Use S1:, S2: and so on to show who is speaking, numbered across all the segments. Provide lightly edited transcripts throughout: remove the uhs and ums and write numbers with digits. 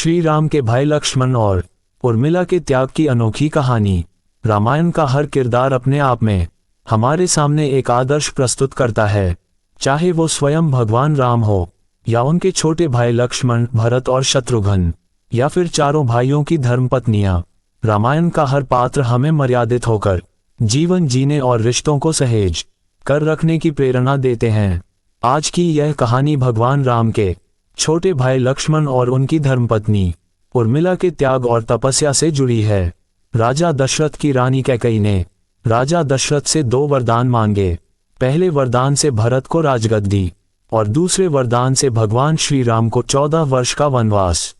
S1: श्री राम के भाई लक्ष्मण और उर्मिला के त्याग की अनोखी कहानी। रामायण का हर किरदार अपने आप में हमारे सामने एक आदर्श प्रस्तुत करता है, चाहे वो स्वयं भगवान राम हो या उनके छोटे भाई लक्ष्मण, भरत और शत्रुघ्न, या फिर चारों भाइयों की धर्मपत्नियां। रामायण का हर पात्र हमें मर्यादित होकर जीवन जीने और रिश्तों को सहेज कर रखने की प्रेरणा देते हैं। आज की यह कहानी भगवान राम के छोटे भाई लक्ष्मण और उनकी धर्मपत्नी उर्मिला के त्याग और तपस्या से जुड़ी है। राजा दशरथ की रानी कैकेयी ने राजा दशरथ से 2 वरदान मांगे। पहले वरदान से भरत को राजगद्दी और दूसरे वरदान से भगवान श्री राम को 14 वर्ष का वनवास।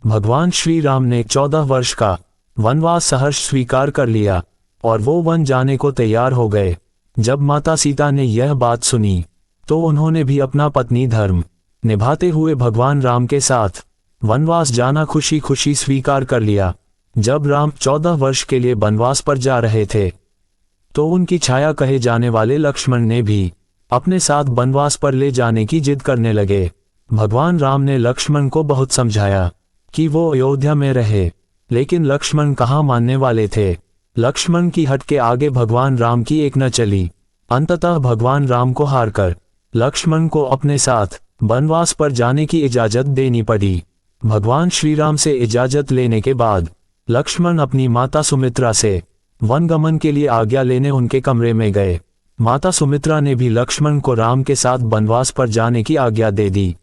S1: भगवान श्री राम ने 14 वर्ष का वनवास सहर्ष स्वीकार कर लिया और वो वन जाने को तैयार हो गए। जब माता सीता ने यह बात सुनी तो उन्होंने भी अपना पत्नी धर्म निभाते हुए भगवान राम के साथ वनवास जाना खुशी खुशी स्वीकार कर लिया। जब राम 14 वर्ष के लिए वनवास पर जा रहे थे तो उनकी छाया कहे जाने वाले लक्ष्मण ने भी अपने साथ वनवास पर ले जाने की जिद करने लगे। भगवान राम ने लक्ष्मण को बहुत समझाया कि वो अयोध्या में रहे, लेकिन लक्ष्मण कहाँ मानने वाले थे। लक्ष्मण की हट के आगे भगवान राम की एक न चली। अंततः भगवान राम को हारकर लक्ष्मण को अपने साथ वनवास पर जाने की इजाजत देनी पड़ी। भगवान श्री राम से इजाजत लेने के बाद लक्ष्मण अपनी माता सुमित्रा से वनगमन के लिए आज्ञा लेने उनके कमरे में गए। माता सुमित्रा ने भी लक्ष्मण को राम के साथ वनवास पर जाने की आज्ञा दे दी।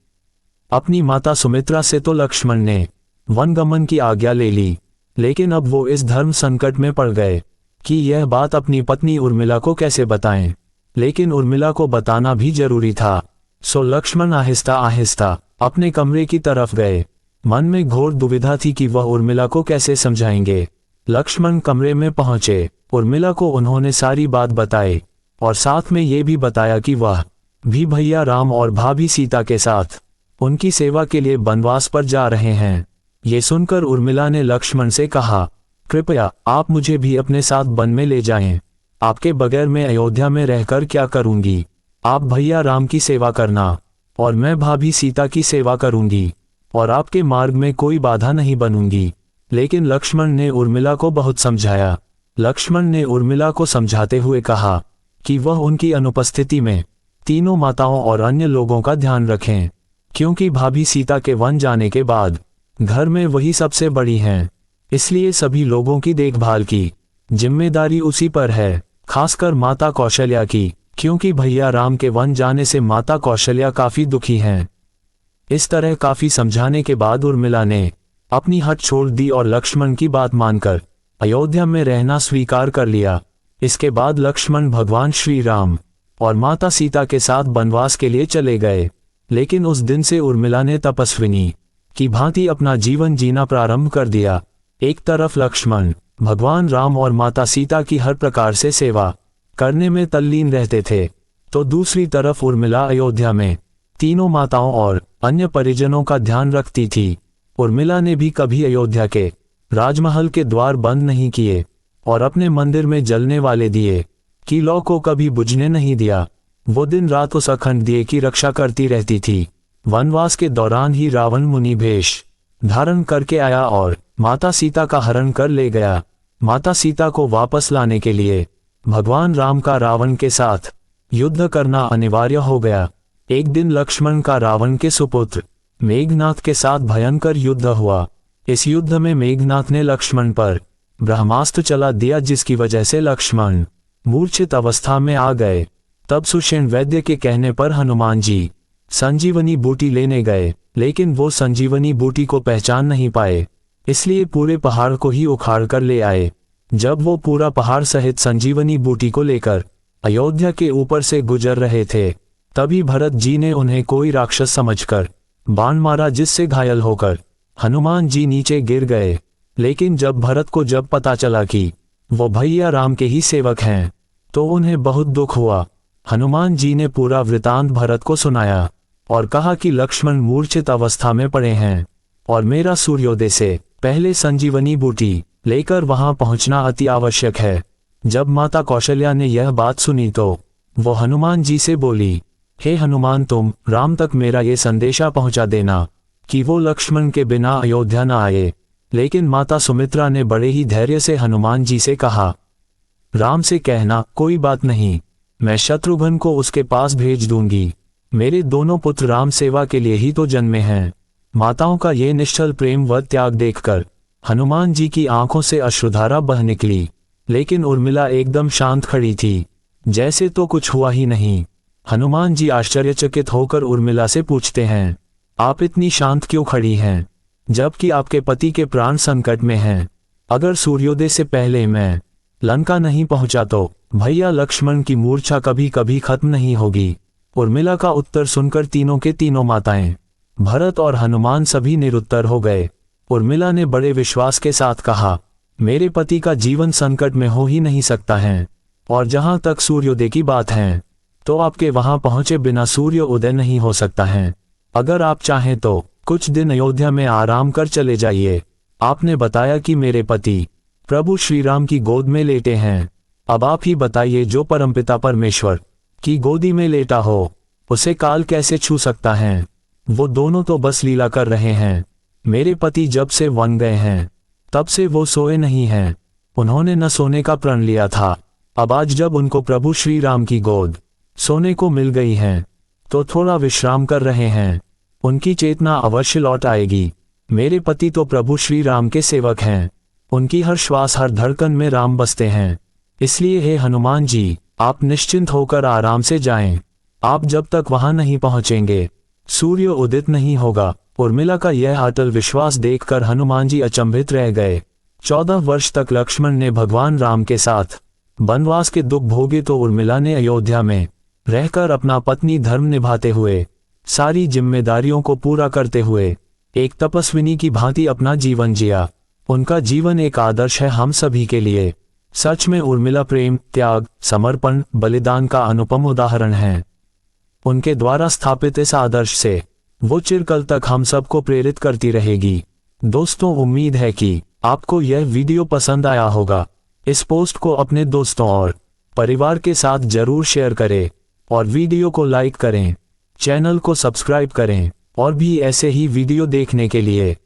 S1: अपनी माता सुमित्रा से तो लक्ष्मण ने वनगमन की आज्ञा ले ली, लेकिन अब वो इस धर्म संकट में पड़ गए कि यह बात अपनी पत्नी उर्मिला को कैसे बताएं। लेकिन उर्मिला को बताना भी जरूरी था, सो लक्ष्मण आहिस्ता आहिस्ता अपने कमरे की तरफ गए। मन में घोर दुविधा थी कि वह उर्मिला को कैसे समझाएंगे। लक्ष्मण कमरे में पहुंचे। उर्मिला को उन्होंने सारी बात बताई और साथ में ये भी बताया कि वह भी भैया राम और भाभी सीता के साथ उनकी सेवा के लिए वनवास पर जा रहे हैं। ये सुनकर उर्मिला ने लक्ष्मण से कहा, कृपया आप मुझे भी अपने साथ वन में ले जाएं। आपके बगैर मैं अयोध्या में रहकर क्या करूंगी। आप भैया राम की सेवा करना और मैं भाभी सीता की सेवा करूंगी और आपके मार्ग में कोई बाधा नहीं बनूंगी। लेकिन लक्ष्मण ने उर्मिला को बहुत समझाया। लक्ष्मण ने उर्मिला को समझाते हुए कहा कि वह उनकी अनुपस्थिति में तीनों माताओं और अन्य लोगों का ध्यान रखें, क्योंकि भाभी सीता के वन जाने के बाद घर में वही सबसे बड़ी हैं। इसलिए सभी लोगों की देखभाल की जिम्मेदारी उसी पर है, खासकर माता कौशल्या की, क्योंकि भैया राम के वन जाने से माता कौशल्या काफी दुखी हैं। इस तरह काफी समझाने के बाद उर्मिला ने अपनी हट छोड़ दी और लक्ष्मण की बात मानकर अयोध्या में रहना स्वीकार कर लिया। इसके बाद लक्ष्मण भगवान श्री राम और माता सीता के साथ वनवास के लिए चले गए। लेकिन उस दिन से उर्मिला ने तपस्विनी की भांति अपना जीवन जीना प्रारंभ कर दिया। एक तरफ लक्ष्मण भगवान राम और माता सीता की हर प्रकार से सेवा करने में तल्लीन रहते थे, तो दूसरी तरफ उर्मिला अयोध्या में तीनों माताओं और अन्य परिजनों का ध्यान रखती थी। उर्मिला ने भी कभी अयोध्या के राजमहल के द्वार बंद नहीं किए और अपने मंदिर में जलने वाले दिए की लौ को कभी बुझने नहीं दिया। वो दिन रात उस अखंड दिए की रक्षा करती रहती थी। वनवास के दौरान ही रावण मुनि भेष धारण करके आया और माता सीता का हरण कर ले गया। माता सीता को वापस लाने के लिए भगवान राम का रावण के साथ युद्ध करना अनिवार्य हो गया। एक दिन लक्ष्मण का रावण के सुपुत्र मेघनाथ के साथ भयंकर युद्ध हुआ। इस युद्ध में मेघनाथ ने लक्ष्मण पर ब्रह्मास्त्र चला दिया, जिसकी वजह से लक्ष्मण मूर्छित अवस्था में आ गए। तब सुषेण वैद्य के कहने पर हनुमान जी संजीवनी बूटी लेने गए, लेकिन वो संजीवनी बूटी को पहचान नहीं पाए, इसलिए पूरे पहाड़ को ही उखाड़ कर ले आए। जब वो पूरा पहाड़ सहित संजीवनी बूटी को लेकर अयोध्या के ऊपर से गुजर रहे थे, तभी भरत जी ने उन्हें कोई राक्षस समझकर बाण मारा, जिससे घायल होकर हनुमान जी नीचे गिर गए। लेकिन जब भरत को पता चला कि वो भैया राम के ही सेवक हैं, तो उन्हें बहुत दुख हुआ। हनुमान जी ने पूरा वृतांत भरत को सुनाया और कहा कि लक्ष्मण मूर्छित अवस्था में पड़े हैं और मेरा सूर्योदय से पहले संजीवनी बूटी लेकर वहां पहुंचना अति आवश्यक है। जब माता कौशल्या ने यह बात सुनी तो वो हनुमान जी से बोली, हे हनुमान, तुम राम तक मेरा ये संदेशा पहुंचा देना कि वो लक्ष्मण के बिना अयोध्या न आए, लेकिन माता सुमित्रा ने बड़े ही धैर्य से हनुमान जी से कहा, राम से कहना कोई बात नहीं, मैं शत्रुघ्न को उसके पास भेज दूंगी। मेरे दोनों पुत्र राम सेवा के लिए ही तो जन्मे हैं। माताओं का ये निश्चल प्रेम व त्याग देखकर हनुमान जी की आंखों से अश्रुधारा बह निकली, लेकिन उर्मिला एकदम शांत खड़ी थी, जैसे तो कुछ हुआ ही नहीं। हनुमान जी आश्चर्यचकित होकर उर्मिला से पूछते हैं, आप इतनी शांत क्यों खड़ी हैं, जबकि आपके पति के प्राण संकट में हैं? अगर सूर्योदय से पहले मैं लंका नहीं पहुंचा तो भैया लक्ष्मण की मूर्छा कभी कभी खत्म नहीं होगी। उर्मिला का उत्तर सुनकर तीनों के तीनों माताएं, भरत और हनुमान सभी निरुत्तर हो गए। उर्मिला ने बड़े विश्वास के साथ कहा, मेरे पति का जीवन संकट में हो ही नहीं सकता है, और जहां तक सूर्योदय की बात है तो आपके वहां पहुंचे बिना सूर्य उदय नहीं हो सकता है। अगर आप चाहें तो कुछ दिन अयोध्या में आराम कर चले जाइए। आपने बताया कि मेरे पति प्रभु श्री राम की गोद में लेटे हैं, अब आप ही बताइए, जो परमपिता परमेश्वर की गोदी में लेटा हो उसे काल कैसे छू सकता है? वो दोनों तो बस लीला कर रहे हैं। मेरे पति जब से वन गए हैं तब से वो सोए नहीं हैं। उन्होंने न सोने का प्रण लिया था, अब आज जब उनको प्रभु श्री राम की गोद सोने को मिल गई है तो थोड़ा विश्राम कर रहे हैं। उनकी चेतना अवश्य लौट आएगी। मेरे पति तो प्रभु श्री राम के सेवक हैं, उनकी हर श्वास हर धड़कन में राम बसते हैं। इसलिए हे हनुमान जी, आप निश्चिंत होकर आराम से जाएं। आप जब तक वहां नहीं पहुंचेंगे सूर्य उदित नहीं होगा। उर्मिला का यह अटल विश्वास देखकर हनुमान जी अचंभित रह गए। 14 वर्ष तक लक्ष्मण ने भगवान राम के साथ वनवास के दुख भोगे, तो उर्मिला ने अयोध्या में रहकर अपना पत्नी धर्म निभाते हुए, सारी जिम्मेदारियों को पूरा करते हुए एक तपस्विनी की भांति अपना जीवन जिया। उनका जीवन एक आदर्श है हम सभी के लिए। सच में उर्मिला प्रेम, त्याग, समर्पण, बलिदान का अनुपम उदाहरण है। उनके द्वारा स्थापित इस आदर्श से वो चिरकाल तक हम सबको प्रेरित करती रहेगी। दोस्तों, उम्मीद है कि आपको यह वीडियो पसंद आया होगा। इस पोस्ट को अपने दोस्तों और परिवार के साथ जरूर शेयर करें और वीडियो को लाइक करें, चैनल को सब्सक्राइब करें और भी ऐसे ही वीडियो देखने के लिए